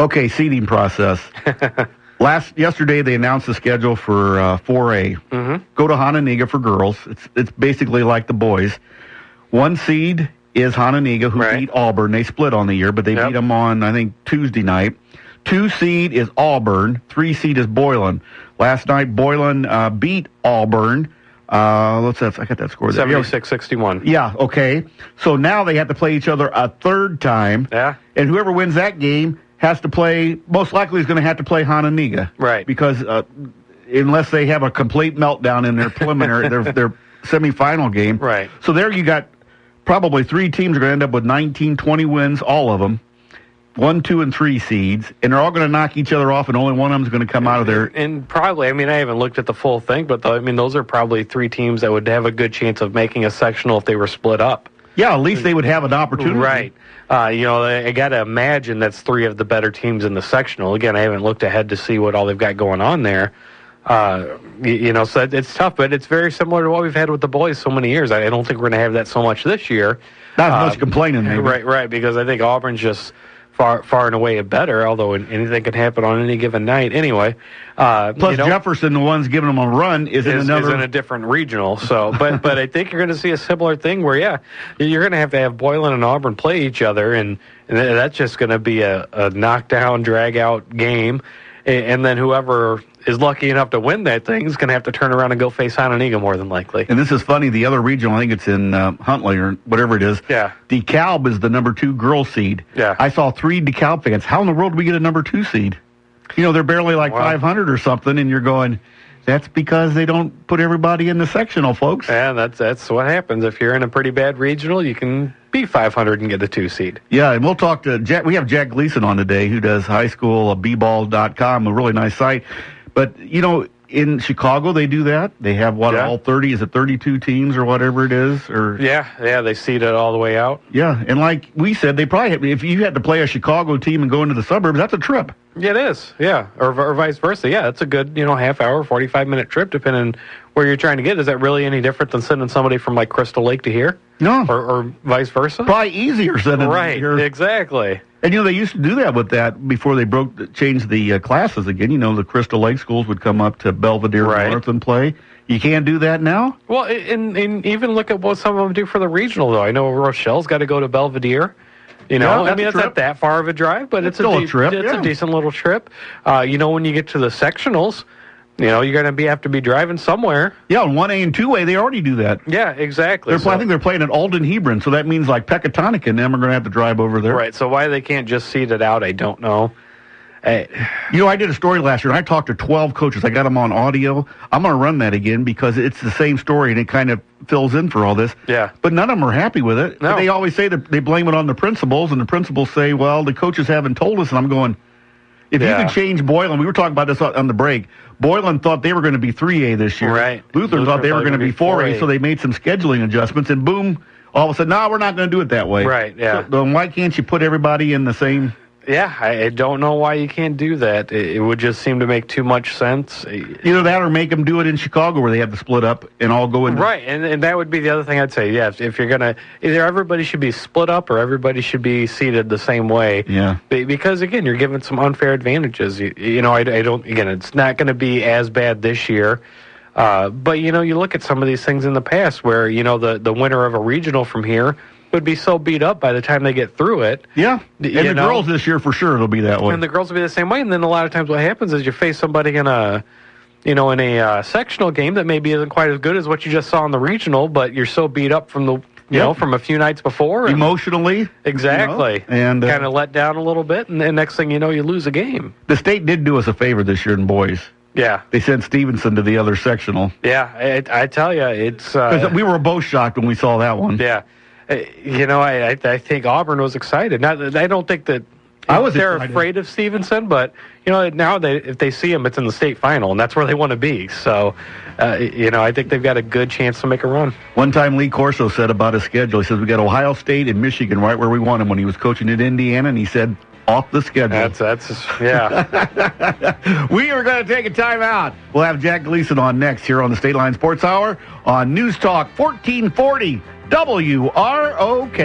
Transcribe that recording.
Okay, seeding process. Yesterday they announced the schedule for 4A. Mm-hmm. Go to Hononegah for girls. It's basically like the boys. 1 seed is Hononegah, who beat Auburn. They split on the year, but they beat them on, I think, Tuesday night. 2 seed is Auburn. 3 seed is Boylan. Last night, Boylan beat Auburn. I got that score there. 76-61. Yeah, okay. So now they have to play each other a third time. Yeah. And whoever wins that game has to play, most likely is going to have to play Hononegah. Right. Because unless they have a complete meltdown in their preliminary, their semifinal game. Right. So there you got probably 3 teams are going to end up with 19, 20 wins, all of them. 1, 2, and 3 seeds, and they're all going to knock each other off, and only one of them is going to come out of there. And probably, I haven't looked at the full thing, but those are probably 3 teams that would have a good chance of making a sectional if they were split up. Yeah, at least they would have an opportunity. Right. I got to imagine that's 3 of the better teams in the sectional. Again, I haven't looked ahead to see what all they've got going on there. So it's tough, but it's very similar to what we've had with the boys so many years. I don't think we're going to have that so much this year. Not as much complaining, maybe. Right, because I think Auburn's just far and away better, although anything can happen on any given night anyway. Plus, Jefferson, the ones giving them a run, is in a different regional. So, but I think you're going to see a similar thing where, you're going to have Boylan and Auburn play each other, and that's just going to be a knockdown, drag-out game. And then whoever is lucky enough to win that thing is going to have to turn around and go face Hononegah more than likely. And this is funny. The other regional, I think it's in Huntley or whatever it is. Yeah. DeKalb is the number 2 girl seed. Yeah. I saw 3 DeKalb fans. How in the world do we get a number 2 seed? They're barely 500 or something, and you're going, that's because they don't put everybody in the sectional, folks. Yeah, that's what happens. If you're in a pretty bad regional, you can be 500 and get a 2 seed. Yeah, and we'll talk to Jack. We have Jack Gleason on today, who does highschoolbball.com, a really nice site. But, in Chicago, they do that. They have, all 30, is it 32 teams or whatever it is? Yeah, they seed it all the way out. Yeah, and like we said, they probably, if you had to play a Chicago team and go into the suburbs, that's a trip. Yeah, it is, yeah, or vice versa. Yeah, it's a good, half hour, 45-minute trip, depending where you're trying to get. Is that really any different than sending somebody from, Crystal Lake to here? No. Or vice versa? Probably easier sending them here. Right, exactly. And, they used to do that with that before they changed the classes again. The Crystal Lake schools would come up to Belvedere North and play. You can't do that now? Well, and even look at what some of them do for the regional, though. I know Rochelle's got to go to Belvedere. It's not that far of a drive, but it's still a trip. It's a decent little trip. When you get to the sectionals, you're going to have to be driving somewhere. Yeah, on 1A and 2A, they already do that. Yeah, exactly. I think they're playing at Alden Hebron, so that means Pecatonica and them are going to have to drive over there. Right, so why they can't just seed it out, I don't know. I did a story last year, and I talked to 12 coaches. I got them on audio. I'm going to run that again because it's the same story, and it kind of fills in for all this. Yeah. But none of them are happy with it. No. They always say that they blame it on the principals, and the principals say, well, the coaches haven't told us, and I'm going, if you could change Boylan, we were talking about this on the break, Boylan thought they were going to be 3A this year. Right. Luther thought they were going to be 4A, so they made some scheduling adjustments, and boom, all of a sudden, no, we're not going to do it that way. Right, yeah. So, then why can't you put everybody in the same... Yeah, I don't know why you can't do that. It would just seem to make too much sense. Either that or make them do it in Chicago where they have to split up and all go in. Right, and that would be the other thing I'd say. Yeah, if you're going to, either everybody should be split up or everybody should be seated the same way. Yeah. Because, again, you're given some unfair advantages. I don't, again, it's not going to be as bad this year. But, you look at some of these things in the past where, the winner of a regional from here would be so beat up by the time they get through it. Yeah, and the girls this year for sure it'll be that way. And the girls will be the same way. And then a lot of times what happens is you face somebody in a sectional game that maybe isn't quite as good as what you just saw in the regional, but you're so beat up from the from a few nights before. Emotionally. Exactly. And kind of let down a little bit, and then next thing you know, you lose a game. The state did do us a favor this year in boys. Yeah. They sent Stevenson to the other sectional. Yeah, I tell you, it's... we were both shocked when we saw that one. Yeah. I think Auburn was excited. Not, I don't think that they're afraid of Stevenson, but now if they see him, it's in the state final, and that's where they want to be. So, I think they've got a good chance to make a run. One time, Lee Corso said about his schedule, he says we got Ohio State and Michigan right where we want him when he was coaching at Indiana, and he said off the schedule. Yeah. We are going to take a timeout. We'll have Jack Gleason on next here on the Stateline Sports Hour on News Talk 1440. WROK.